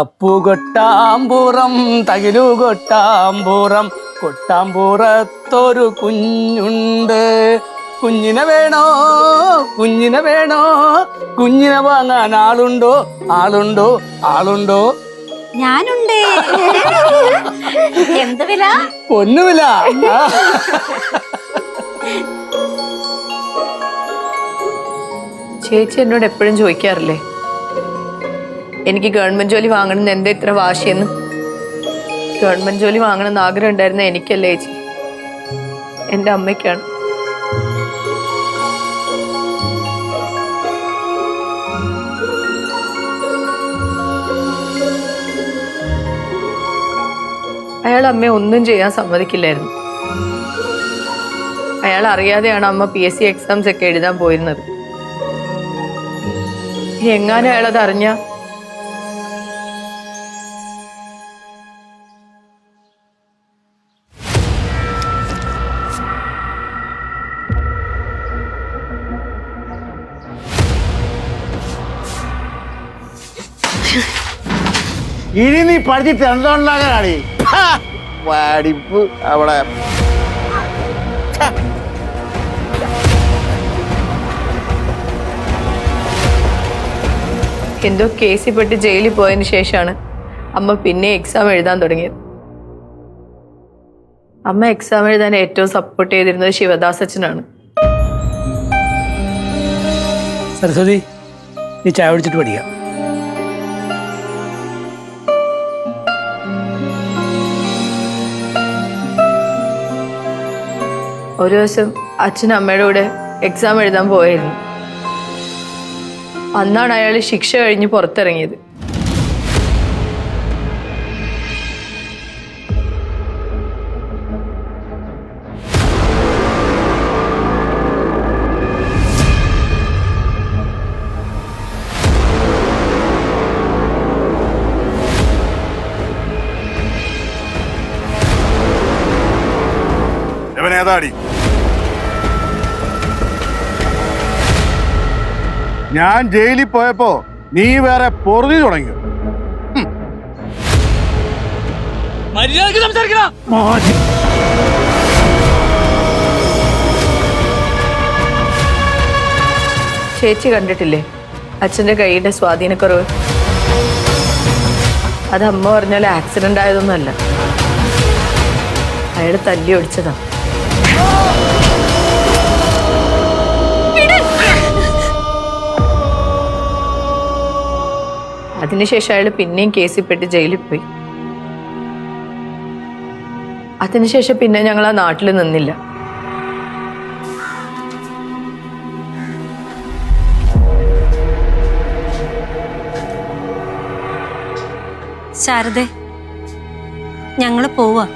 അപ്പുകൊട്ടാമ്പുറം തകിലു കൊട്ടാമ്പുറം കൊട്ടാമ്പുറത്തൊരു കുഞ്ഞുണ്ട്. കുഞ്ഞിനെ വേണോ കുഞ്ഞിനെ വേണോ കുഞ്ഞിനെ വാങ്ങാൻ ആളുണ്ടോ ആളുണ്ടോ ആളുണ്ടോ? ഞാനുണ്ട്. എന്ത് വില? പൊന്നുവില. ചേച്ചി എന്നോട് എപ്പോഴും ചോദിക്കാറില്ലേ എനിക്ക് ഗവൺമെന്റ് ജോലി വാങ്ങണമെന്ന് എന്താ ഇത്ര വാശിയെന്ന്? ഗവൺമെന്റ് ജോലി വാങ്ങണമെന്ന് ആഗ്രഹം ഉണ്ടായിരുന്ന എനിക്കല്ലേ ചേച്ചി, എൻ്റെ അമ്മയ്ക്കാണ്. അയാൾ അമ്മയെ ഒന്നും ചെയ്യാൻ സമ്മതിക്കില്ലായിരുന്നു. അയാൾ അറിയാതെയാണ് അമ്മ PSC എക്സാംസ് ഒക്കെ എഴുതാൻ പോയിരുന്നത്. എങ്ങാനും അയാളത് അറിഞ്ഞ ഇനി നീ പഠിച്ചിട്ട് എന്തുണ്ടാകാനാടി പഠിപ്പ് അവിടെ. എന്തോ കേസിൽ പെട്ട് ജയിലിൽ പോയതിന് ശേഷമാണ് അമ്മ പിന്നെ എക്സാം എഴുതാൻ തുടങ്ങിയത്. അമ്മ എക്സാം എഴുതാൻ ഏറ്റവും സപ്പോർട്ട് ചെയ്തിരുന്നത് ശിവദാസ് അച്ഛനാണ്. സരസ്വതി, നീ ചായ കുടിച്ചിട്ട് പഠിക്കാം. ഒരു ദിവസം അച്ഛൻ അമ്മയുടെ കൂടെ എക്സാം എഴുതാൻ പോയായിരുന്നു. അന്നാണ് അയാൾ ശിക്ഷ കഴിഞ്ഞ് പുറത്തിറങ്ങിയത്. ഏതാടി ഞാൻ ജയിലിൽ പോയപ്പോ നീ വേറെ പൊറുതി തുടങ്ങി. ചേച്ചി കണ്ടിട്ടില്ലേ അച്ഛൻ്റെ കൈയുടെ സ്വാധീനക്കുറവ്? അത് അമ്മ പറഞ്ഞാൽ ആക്സിഡന്റ് ആയതൊന്നുമല്ല, അയാൾ തല്ലി ഒടിച്ചതാ. അതിനുശേഷം അയാൾ പിന്നെയും കേസിൽ പെട്ട് ജയിലിൽ പോയി. അതിനുശേഷം പിന്നെ ഞങ്ങൾ ആ നാട്ടിൽ നിന്നില്ല. ശാരദേ, ഞങ്ങള് പോവാ.